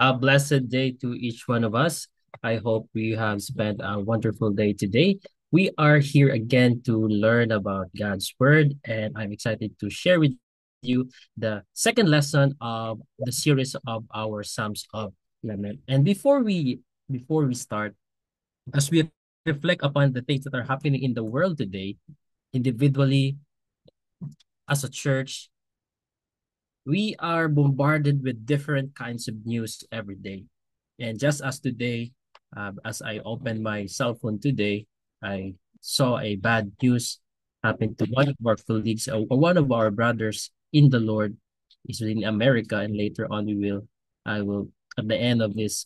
A blessed day to each one of us. I hope we have spent a wonderful day today. We are here again to learn about God's Word, and I'm excited to share with you the second lesson of the series of our Psalms of Lament. And before we start, as we reflect upon the things that are happening in the world today, individually, as a church, we are bombarded with different kinds of news every day. And just as today, as I opened my cell phone today, I saw a bad news happen to one of our colleagues or one of our brothers in the Lord is in America. And later on, I will, at the end of this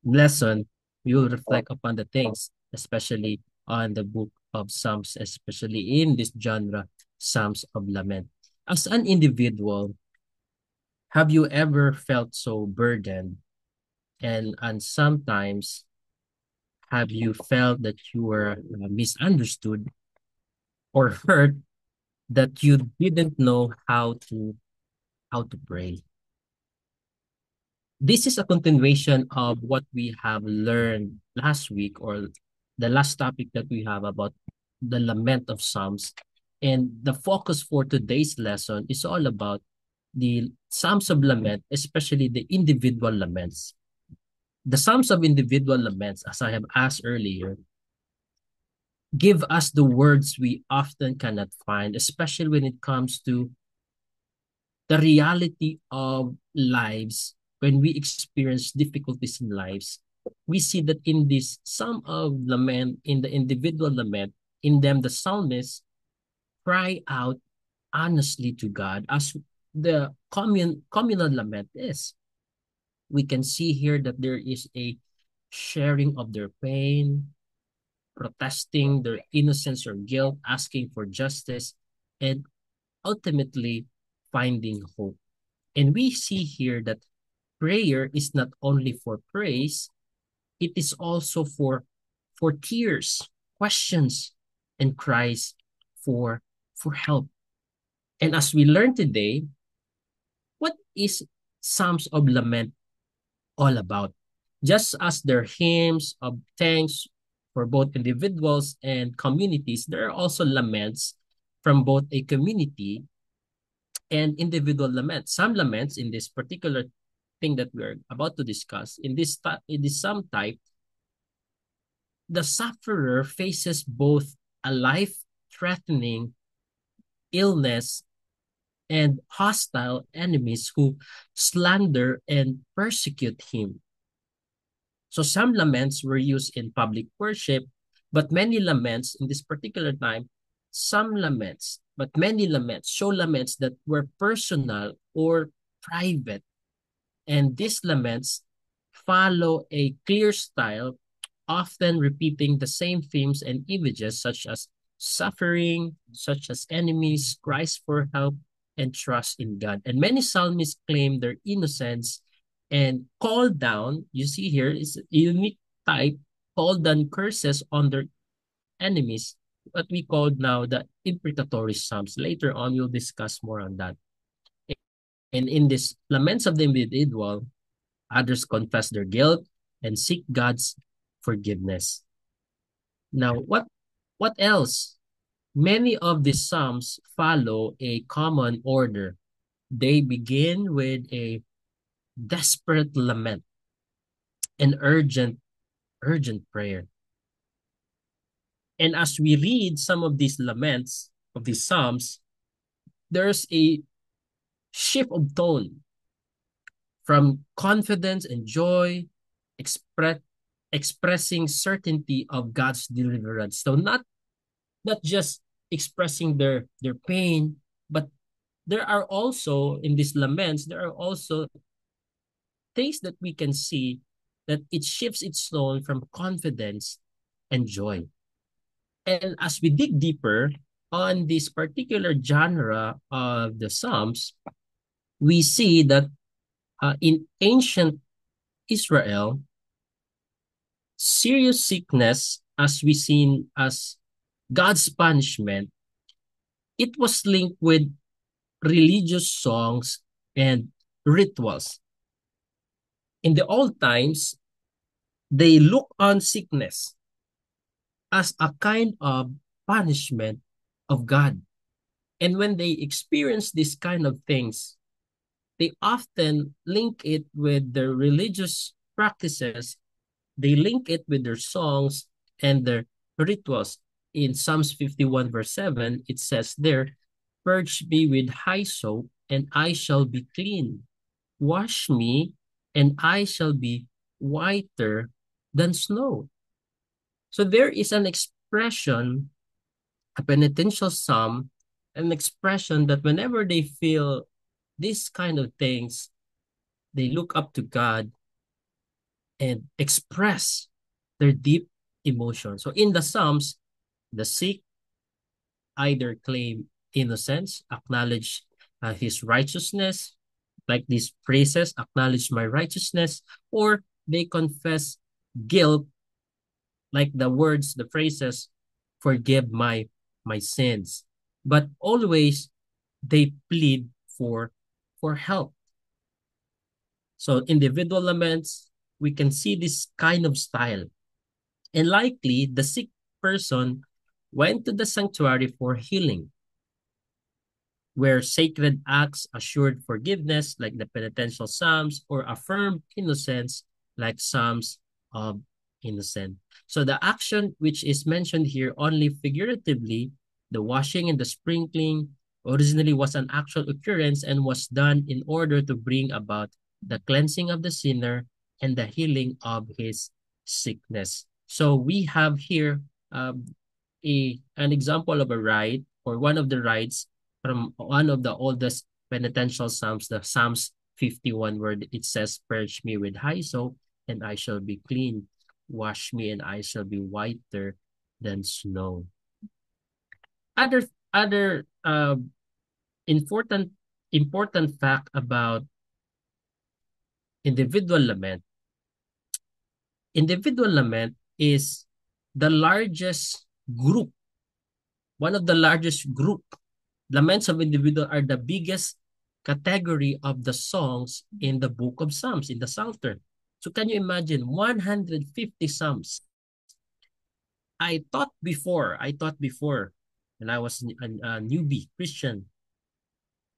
lesson, we will reflect upon the things, especially on the book of Psalms, especially in this genre, Psalms of Lament. As an individual, have you ever felt so burdened and sometimes have you felt that you were misunderstood or hurt that you didn't know how to pray? This is a continuation of what we have learned last week or the last topic that we have about the lament of Psalms. And the focus for today's lesson is all about the Psalms of Lament, especially the individual laments. The Psalms of individual laments, as I have asked earlier, give us the words we often cannot find, especially when it comes to the reality of lives. When we experience difficulties in lives, we see that in this Psalm of Lament, in the individual lament, in them the psalmist cry out honestly to God as the communal lament is. We can see here that there is a sharing of their pain, protesting their innocence or guilt, asking for justice, and ultimately finding hope. And we see here that prayer is not only for praise, it is also for tears, questions, and cries for help. And as we learn today, what is Psalms of Lament all about? Just as there are hymns of thanks for both individuals and communities, there are also laments from both a community and individual laments. Some laments in this particular thing that we're about to discuss, in this psalm type, the sufferer faces both a life-threatening illness and hostile enemies who slander and persecute him. So some laments were used in public worship, but many laments in this particular time, many laments show laments that were personal or private. And these laments follow a clear style, often repeating the same themes and images such as suffering, such as enemies, cries for help, and trust in God. And many psalmists claim their innocence and call down, you see here, is a unique type, call down curses on their enemies, what we call now the imprecatory psalms. Later on, we'll discuss more on that. And in this laments of the individual, others confess their guilt and seek God's forgiveness. Now, what else? Many of these psalms follow a common order. They begin with a desperate lament, an urgent prayer. And as we read some of these laments of these psalms, there's a shift of tone from confidence and joy, expressing certainty of God's deliverance. So not just expressing their pain, but there are also in these laments, there are also things that we can see that it shifts its tone from confidence and joy. And as we dig deeper on this particular genre of the Psalms, we see that in ancient Israel, serious sickness, as we seen as God's punishment, it was linked with religious songs and rituals. In the old times, they look on sickness as a kind of punishment of God. And when they experience this kind of things, they often link it with their religious practices. They link it with their songs and their rituals. In Psalms 51 verse 7, it says there, "Purge me with hyssop, and I shall be clean. Wash me, and I shall be whiter than snow." So there is an expression, a penitential psalm, an expression that whenever they feel these kind of things, they look up to God and express their deep emotion. So in the Psalms, the sick either claim innocence, acknowledge his righteousness, like these phrases, acknowledge my righteousness, or they confess guilt, like the words, the phrases, forgive my sins. But always they plead for help. So individual laments, we can see this kind of style. And likely the sick person went to the sanctuary for healing, where sacred acts assured forgiveness, like the penitential psalms, or affirmed innocence, like psalms of innocent. So the action which is mentioned here only figuratively, the washing and the sprinkling, originally was an actual occurrence and was done in order to bring about the cleansing of the sinner and the healing of his sickness. So we have here an example of a rite, or one of the rites from one of the oldest penitential psalms, the Psalms 51, where it says, "Purge me with hyssop, and I shall be clean. Wash me, and I shall be whiter than snow." Other important important fact about individual lament. Individual lament is the largest group, one of the largest group. Laments of individual are the biggest category of the songs in the book of Psalms, in the Psalter. So can you imagine 150 Psalms? I thought before when I was a newbie Christian,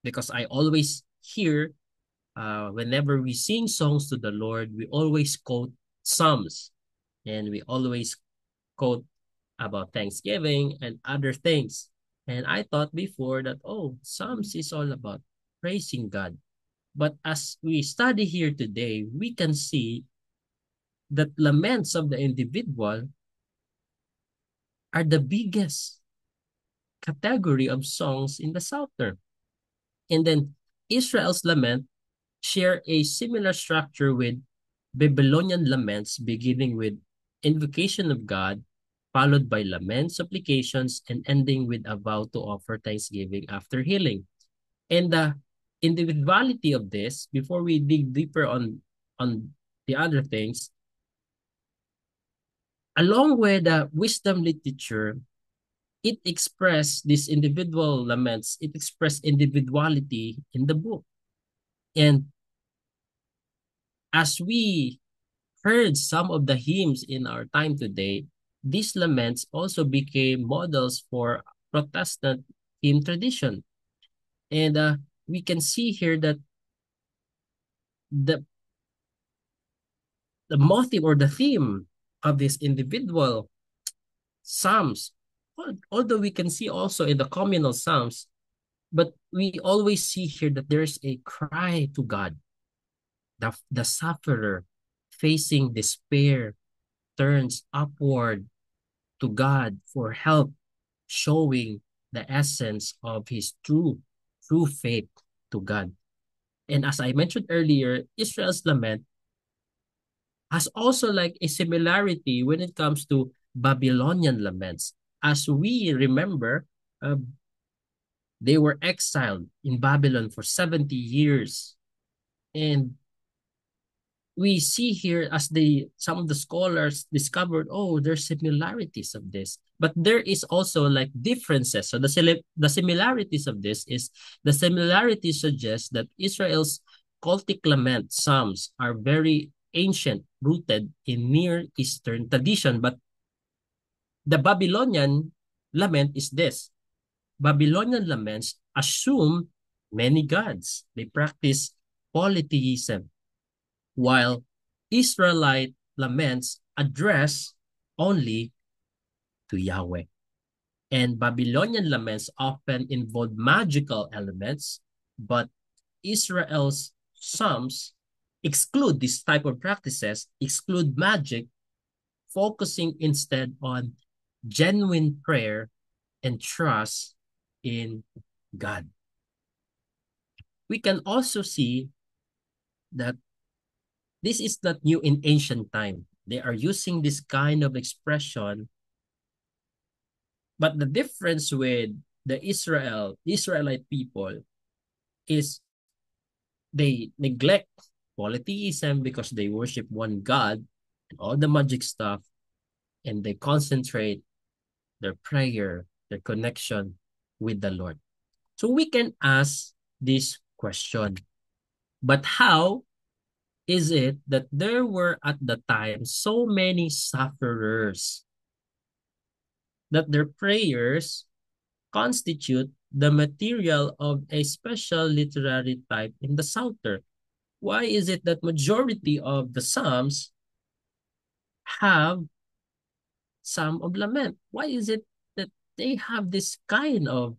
because I always hear whenever we sing songs to the Lord, we always quote Psalms, and we always quote about Thanksgiving and other things. And I thought before that, oh, Psalms is all about praising God. But as we study here today, we can see that laments of the individual are the biggest category of songs in the Psalter. And then Israel's lament share a similar structure with Babylonian laments, beginning with invocation of God, followed by laments, supplications, and ending with a vow to offer thanksgiving after healing. And the individuality of this, before we dig deeper on the other things, along with the wisdom literature, it expressed these individual laments, it expressed individuality in the book. And as we heard some of the hymns in our time today, these laments also became models for Protestant hymn tradition. And we can see here that the the motive or the theme of this individual psalms, although we can see also in the communal psalms, but we always see here that there's a cry to God. The sufferer facing despair turns upward to God for help, showing the essence of his true faith to God. And as I mentioned earlier, Israel's lament has also like a similarity when it comes to Babylonian laments. As we remember, uh, they were exiled in Babylon for 70 years. And we see here as some of the scholars discovered, oh, there's similarities of this. But there is also like differences. So the similarities of this is the similarities suggest that Israel's cultic lament psalms are very ancient, rooted in Near Eastern tradition. But the Babylonian lament is this. Babylonian laments assume many gods. They practice polytheism, while Israelite laments address only to Yahweh. And Babylonian laments often involve magical elements, but Israel's psalms exclude this type of practices, exclude magic, focusing instead on genuine prayer and trust in God. We can also see that this is not new in ancient time. They are using this kind of expression, but the difference with the Israelite people is they neglect polytheism because they worship one God and all the magic stuff, and they concentrate their prayer, their connection with the Lord. So we can ask this question, but how is it that there were at the time so many sufferers that their prayers constitute the material of a special literary type in the Psalter? Why is it that majority of the Psalms have Psalm of Lament? Why is it that they have this kind of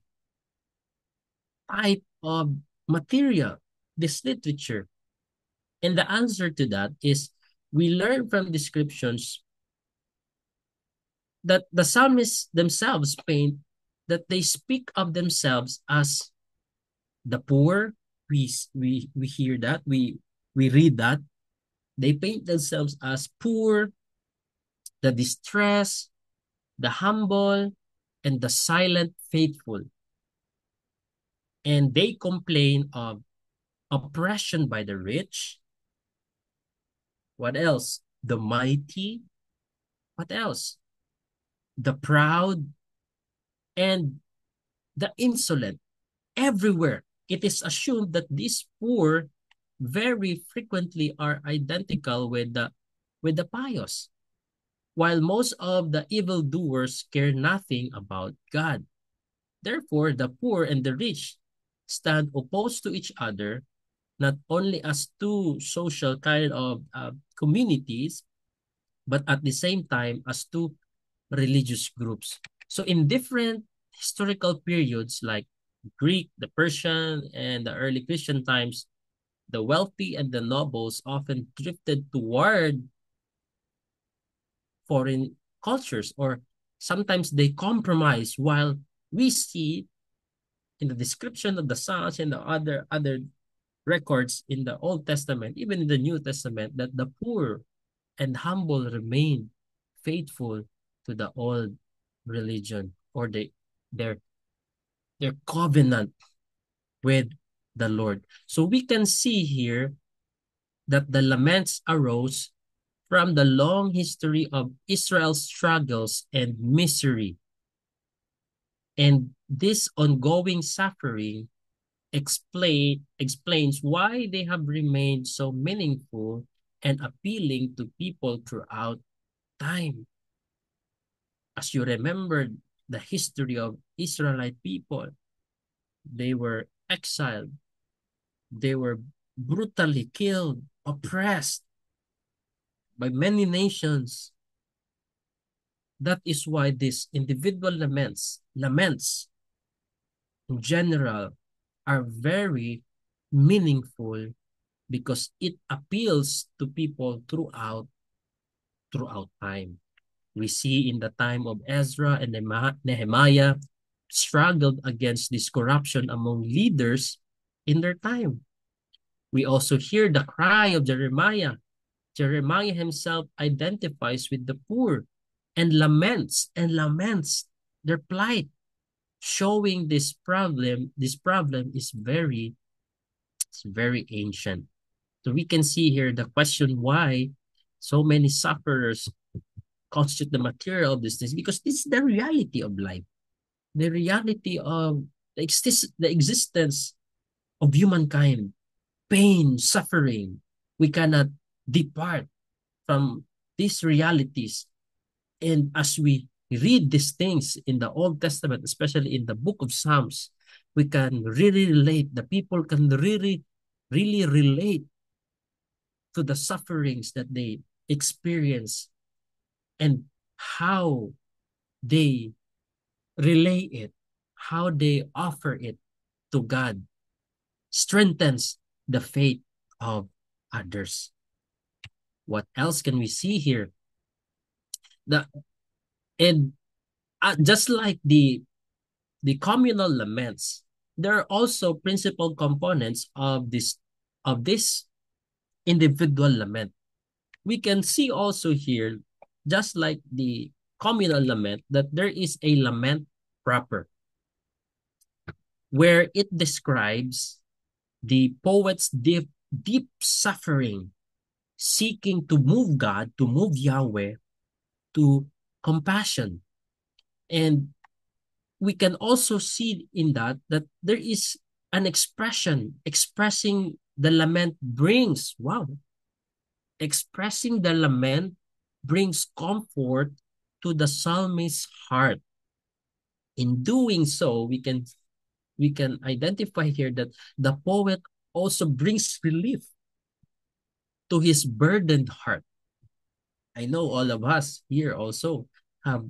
type of material, this literature? And the answer to that is we learn from descriptions that the psalmists themselves paint, that they speak of themselves as the poor. We hear that, we read that. They paint themselves as poor, the distressed, the humble, and the silent faithful. And they complain of oppression by the rich. What else? The mighty. What else? The proud and the insolent. Everywhere, it is assumed that these poor very frequently are identical with the pious, while most of the evildoers care nothing about God. Therefore, the poor and the rich stand opposed to each other, not only as two social kind of communities, but at the same time as two religious groups. So in different historical periods like Greek, the Persian, and the early Christian times, the wealthy and the nobles often drifted toward foreign cultures, or sometimes they compromise, while we see in the description of the Psalms and the other records in the Old Testament, even in the New Testament, that the poor and humble remain faithful to the old religion, or their their covenant with the Lord. So we can see here that the laments arose from the long history of Israel's struggles and misery. And this ongoing suffering explains why they have remained so meaningful and appealing to people throughout time. As you remember the history of Israelite people, they were exiled, they were brutally killed, oppressed by many nations. That is why these individual laments in general, are very meaningful because it appeals to people throughout time. We see in the time of Ezra and Nehemiah struggled against this corruption among leaders in their time. We also hear the cry of Jeremiah. Jeremiah himself identifies with the poor and laments their plight, showing this problem is very ancient. So we can see here the question why so many sufferers constitute the material of this things, because this is the reality of life, the reality of the existence of humankind, pain, suffering. We cannot depart from these realities. And as we read these things in the Old Testament, especially in the book of Psalms, we can really relate. The people can really relate to the sufferings that they experience and how they relay it, how they offer it to God, strengthens the faith of others. What else can we see here? The and just like the communal laments, there are also principal components of this individual lament. We can see also here, just like the communal lament, that there is a lament proper, where it describes the poet's deep suffering, seeking to move God, to move Yahweh to compassion. And we can also see in that there is an expression expressing the lament brings, wow, expressing the lament brings comfort to the psalmist's heart. In doing so, we can identify here that the poet also brings relief to his burdened heart. I know all of us here also have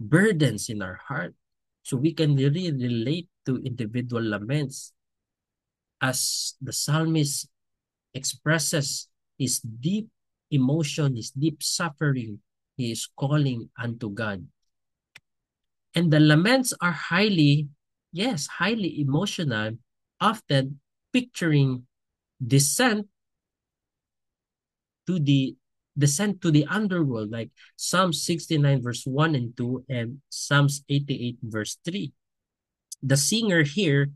burdens in our heart. So we can really relate to individual laments as the psalmist expresses his deep emotion, his deep suffering. He is calling unto God. And the laments are highly emotional, often picturing descent to the descent to the underworld, like Psalm 69 verse 1 and 2 and Psalms 88 verse 3. The singer here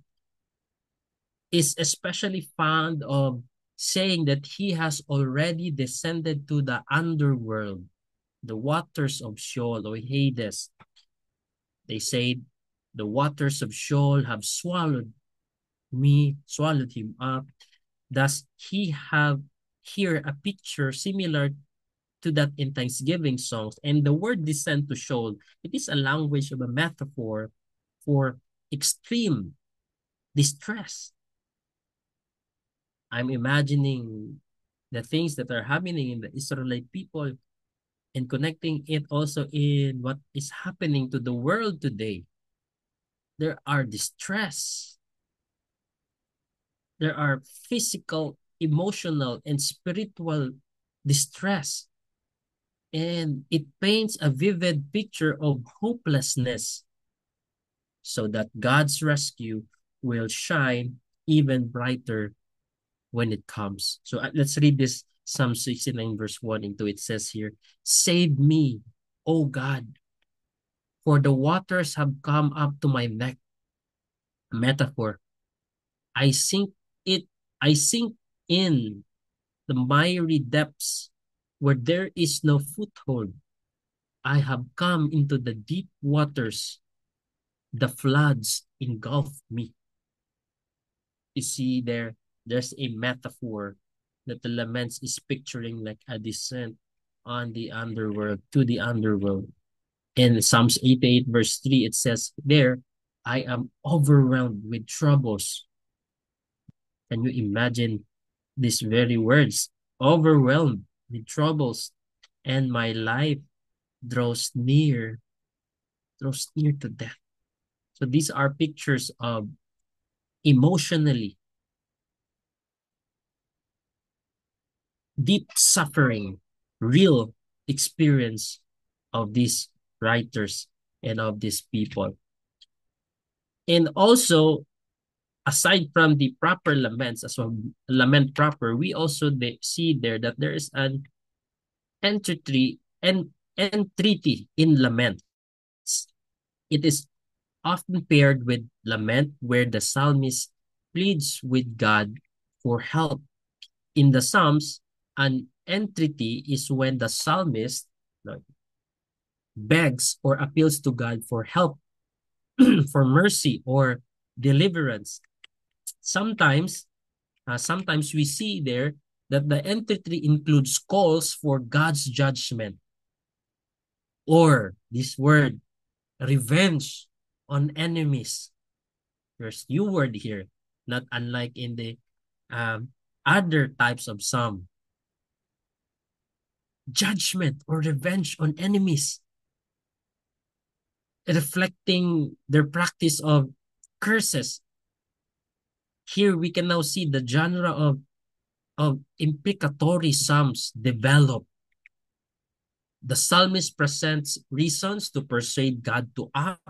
is especially fond of saying that he has already descended to the underworld, the waters of Sheol or Hades. They say the waters of Sheol have swallowed him up. Thus, he have here a picture similar to that in Thanksgiving songs. And the word descend to Sheol, it is a language of a metaphor for extreme distress. I'm imagining the things that are happening in the Israelite people and connecting it also in what is happening to the world today. There are distress. There are physical, emotional, and spiritual distress. And it paints a vivid picture of hopelessness so that God's rescue will shine even brighter when it comes. So let's read this Psalm 69 verse 1 and 2. It says here, "Save me, O God, for the waters have come up to my neck." A metaphor. I sink it, I sink in the miry depths where there is no foothold. I have come into the deep waters. The floods engulf me. You see there's a metaphor that the laments is picturing like a descent on the underworld, to the underworld. In Psalms 88 verse 3, it says there, I am overwhelmed with troubles. Can you imagine these very words? Overwhelmed with troubles, and my life draws near to death. So these are pictures of emotionally deep suffering, real experience of these writers and of these people. And also, aside from the proper laments, as well, lament proper, we also see there that there is an entreaty in lament. It is often paired with lament where the psalmist pleads with God for help. In the Psalms, an entreaty is when the psalmist begs or appeals to God for help, for mercy or deliverance. Sometimes we see there that the entry includes calls for God's judgment, or this word, revenge on enemies. There's new word here, not unlike in the um, other types of psalm. Judgment or revenge on enemies, reflecting their practice of curses. Here we can now see the genre of imprecatory psalms develop. The psalmist presents reasons to persuade God to act,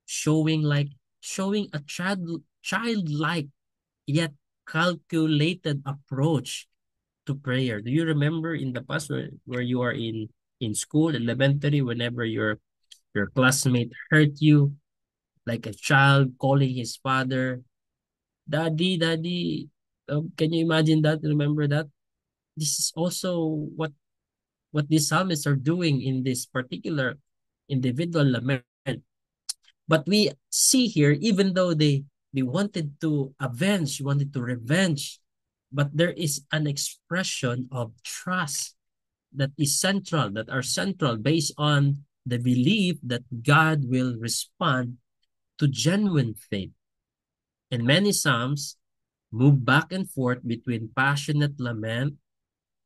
showing a childlike yet calculated approach to prayer. Do you remember in the past where you are in school, elementary, whenever your classmate hurt you, like a child calling his father, "Daddy, Daddy." Can you imagine that? Remember that? This is also what these psalmists are doing in this particular individual lament. But we see here, even though they wanted to avenge, wanted to revenge, but there is an expression of trust that is central, that are central based on the belief that God will respond to genuine faith. And many psalms move back and forth between passionate lament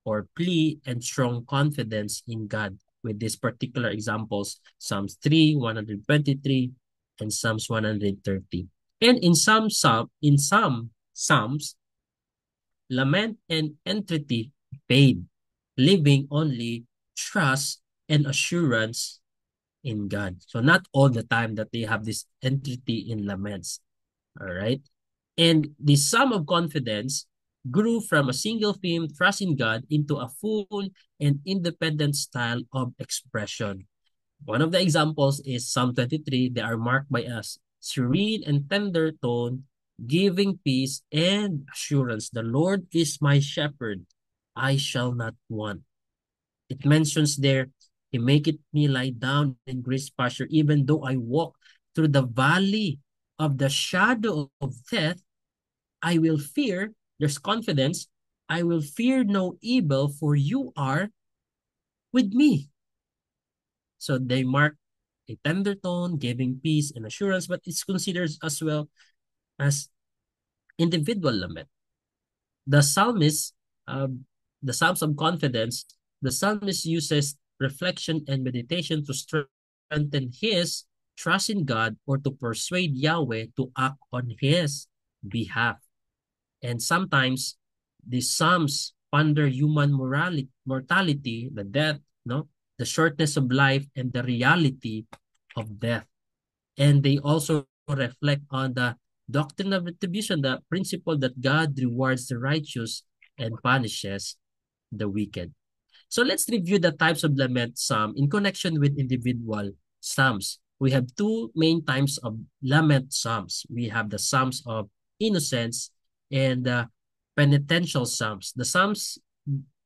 or plea and strong confidence in God. With these particular examples, Psalms 3, 123, and Psalms 130. And in some Psalms, lament and entreaty fade, leaving only trust and assurance in God. So not all the time that they have this entreaty in laments. All right. And the sum of confidence grew from a single theme, trust in God, into a full and independent style of expression. One of the examples is Psalm 23. They are marked by a serene and tender tone, giving peace and assurance. The Lord is my shepherd. I shall not want. It mentions there, He maketh me lie down in green pasture, even though I walk through the valley of the shadow of death, I will fear, there's confidence, I will fear no evil, for you are with me. So they mark a tender tone, giving peace and assurance, but it's considered as well as individual lament. The psalmist, the Psalms of confidence, the psalmist uses reflection and meditation to strengthen his trust in God or to persuade Yahweh to act on his behalf. And sometimes the Psalms ponder human mortality, the death, no, the shortness of life, and the reality of death. And they also reflect on the doctrine of retribution, the principle that God rewards the righteous and punishes the wicked. So let's review the types of lament psalm in connection with individual psalms. We have two main types of lament psalms. We have the psalms of innocence and the penitential psalms. The psalms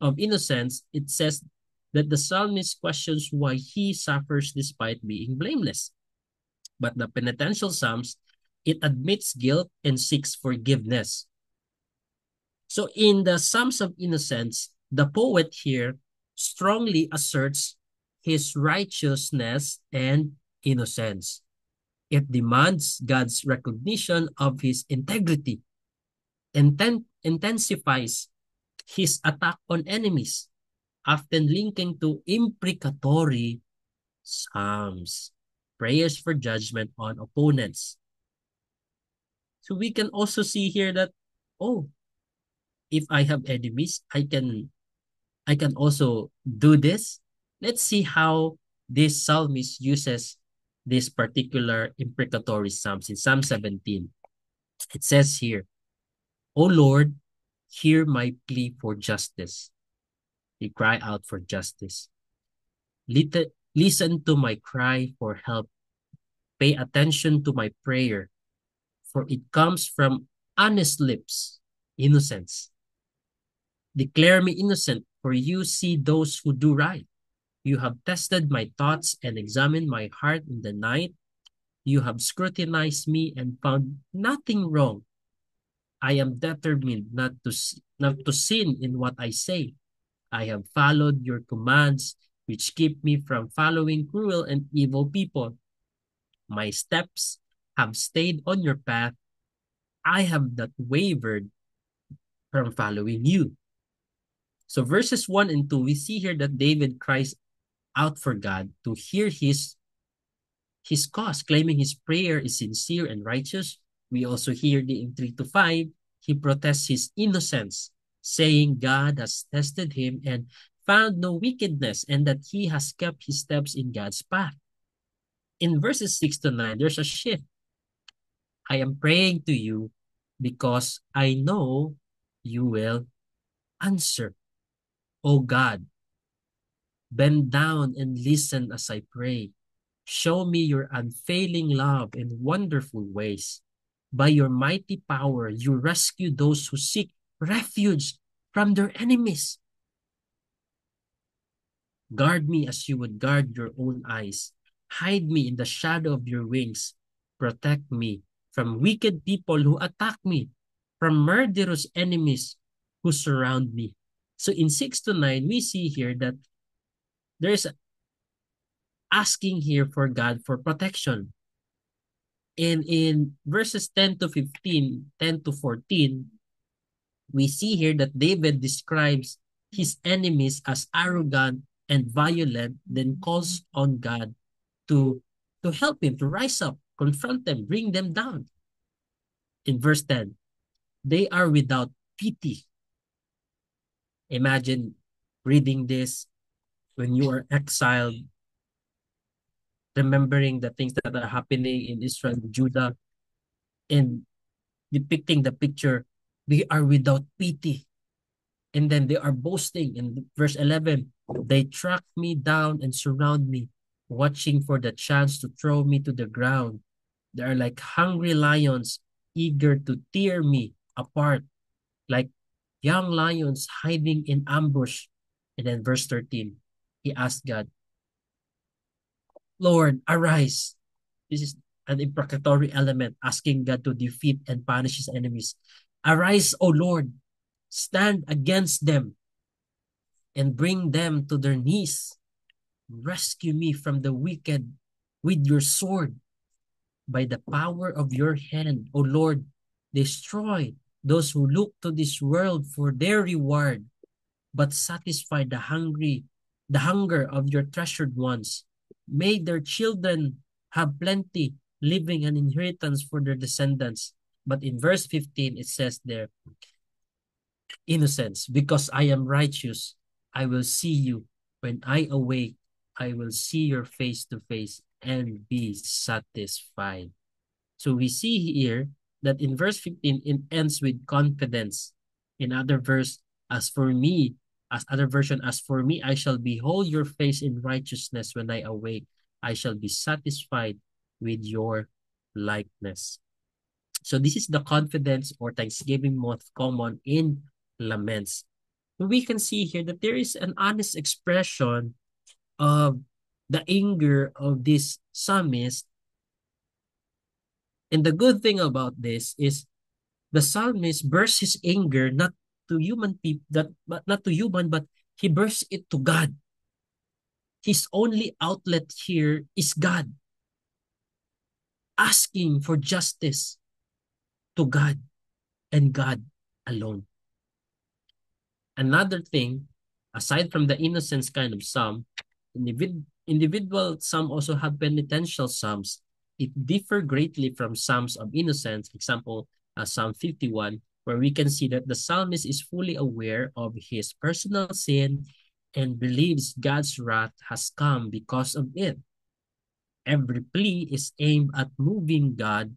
of innocence, it says that the psalmist questions why he suffers despite being blameless. But the penitential psalms, it admits guilt and seeks forgiveness. So in the Psalms of Innocence, the poet here strongly asserts his righteousness and innocence. It demands God's recognition of his integrity and intensifies his attack on enemies, often linking to imprecatory psalms, prayers for judgment on opponents. So we can also see here that, oh, if I have enemies, I can also do this. Let's see how this psalmist uses this particular imprecatory psalms in Psalm 17. It says here, O Lord, hear my plea for justice. We cry out for justice. Listen to my cry for help. Pay attention to my prayer, for it comes from honest lips, innocence. Declare me innocent, for you see those who do right. You have tested my thoughts and examined my heart in the night. You have scrutinized me and found nothing wrong. I am determined not to sin in what I say. I have followed your commands, which keep me from following cruel and evil people. My steps have stayed on your path. I have not wavered from following you. So verses 1 and 2, we see here that David cries out for God to hear his cause, claiming his prayer is sincere and righteous. We also hear in 3 to 5, he protests his innocence, saying God has tested him and found no wickedness, and that he has kept his steps in God's path. In verses 6 to 9, there's a shift. I am praying to you because I know you will answer. O God, bend down and listen as I pray. Show me your unfailing love and wonderful ways. By your mighty power, you rescue those who seek refuge from their enemies. Guard me as you would guard your own eyes. Hide me in the shadow of your wings. Protect me from wicked people who attack me, from murderous enemies who surround me. So in 6 to 9, we see here that there's asking here for God for protection. And in verses 10 to 15, 10 to 14, we see here that David describes his enemies as arrogant and violent, then calls on God to, to help him to rise up, confront them, bring them down. In verse 10, they are without pity. Imagine reading this when you are exiled, remembering the things that are happening in Israel, Judah, and depicting the picture, they are without pity. And then they are boasting in verse 11. They track me down and surround me, watching for the chance to throw me to the ground. They are like hungry lions, eager to tear me apart, like young lions hiding in ambush. And then verse 13, he asked God, Lord, arise. This is an imprecatory element, asking God to defeat and punish his enemies. Arise, O Lord, stand against them and bring them to their knees. Rescue me from the wicked with your sword. By the power of your hand, O Lord, destroy those who look to this world for their reward, but satisfy the hunger of your treasured ones. May their children have plenty, leaving an inheritance for their descendants. But in verse 15, it says there, innocence, because I am righteous, I will see you. When I awake, I will see your face to face and be satisfied. So we see here that in verse 15, it ends with confidence. In other verse, as for me, as other version, as for me, I shall behold your face in righteousness when I awake. I shall be satisfied with your likeness. So this is the confidence or thanksgiving most common in laments. We can see here that there is an honest expression of the anger of this psalmist. And the good thing about this is the psalmist bursts his anger not to human people, but not to human, but he bursts it to God. His only outlet here is God, asking for justice to God and God alone. Another thing, aside from the innocence kind of psalm, individual psalm also have penitential psalms. It differ greatly from psalms of innocence, example, Psalm 51, where we can see that the psalmist is fully aware of his personal sin and believes God's wrath has come because of it. Every plea is aimed at moving God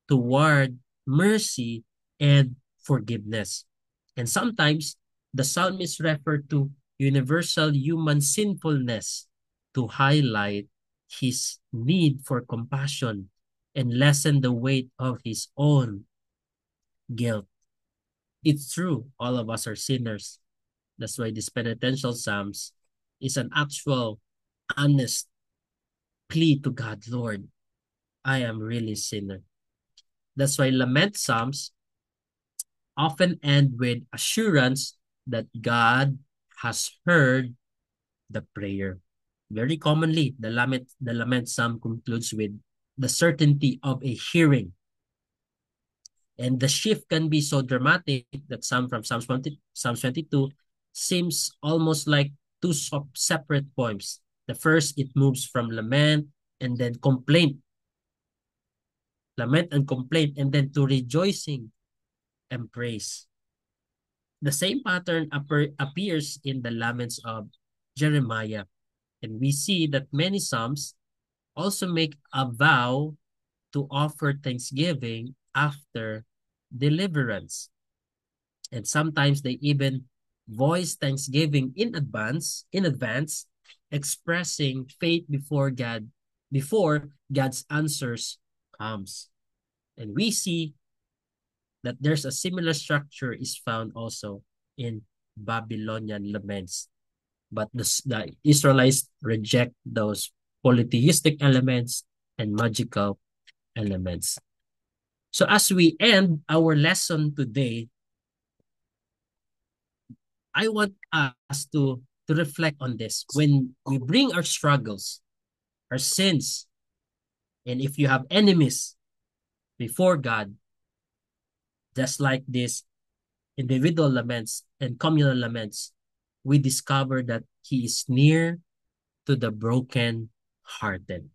toward mercy and forgiveness. And sometimes the psalmist refer to universal human sinfulness to highlight his need for compassion and lessen the weight of his own guilt. It's true, all of us are sinners. That's why this penitential psalms is an actual, honest plea to God, Lord, I am really sinner. That's why lament psalms often end with assurance that God has heard the prayer. Very commonly, the lament psalm concludes with the certainty of a hearing. And the shift can be so dramatic that Psalms 22 seems almost like two separate poems. The first, it moves from and then complaint, lament and complaint, and then to rejoicing and praise. The same pattern appears in the laments of Jeremiah. And we see that many Psalms also make a vow to offer thanksgiving after deliverance. And sometimes they even voice thanksgiving in advance, expressing faith before God's answers comes. And we see that there's a similar structure is found also in Babylonian laments. But the Israelites reject those polytheistic elements and magical elements. So as we end our lesson today, I want us to reflect on this. When we bring our struggles, our sins, and if you have enemies before God, just like this individual laments and communal laments, we discover that He is near to the broken hearted.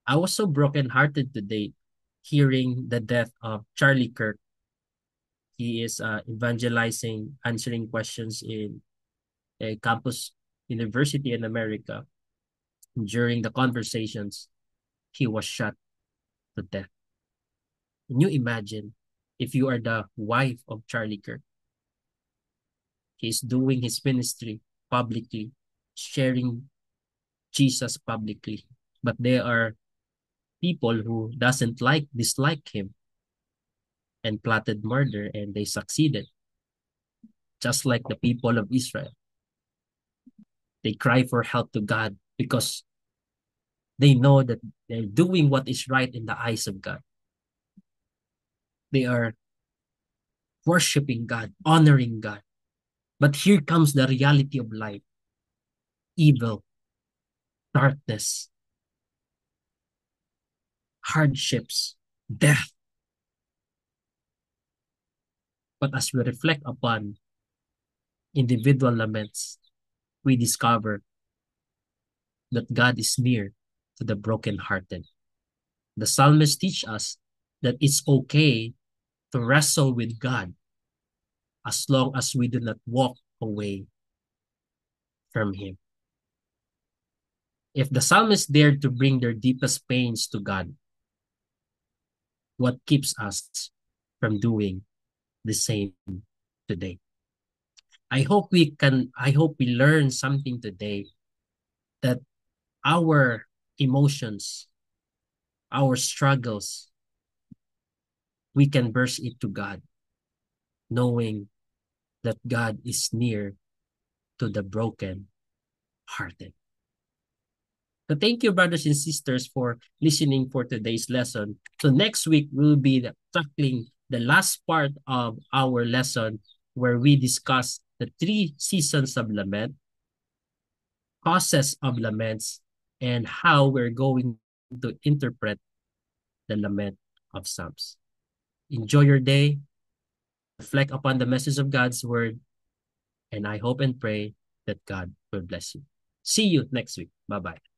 I was so broken hearted today hearing the death of Charlie Kirk. He is evangelizing, answering questions in a campus university in America. During the conversations, he was shot to death. Can you imagine if you are the wife of Charlie Kirk? He's doing his ministry publicly, sharing Jesus publicly, but there are people who dislike him and plotted murder, and they succeeded. Just like the people of Israel, they cry for help to God because they know that they're doing what is right in the eyes of God. They are worshiping God, honoring God. But here comes the reality of life: evil, darkness, hardships, death. But as we reflect upon individual laments, we discover that God is near to the brokenhearted. The psalmist teach us that it's okay to wrestle with God as long as we do not walk away from Him. If the psalmist dared to bring their deepest pains to God, what keeps us from doing the same today? I hope we learn something today, that our emotions, our struggles, we can burst it to God, knowing that God is near to the broken hearted. So thank you, brothers and sisters, for listening for today's lesson. So next week, we'll be tackling the last part of our lesson, where we discuss the 3 seasons of lament, causes of laments, and how we're going to interpret the lament of Psalms. Enjoy your day, reflect upon the message of God's word, and I hope and pray that God will bless you. See you next week. Bye-bye.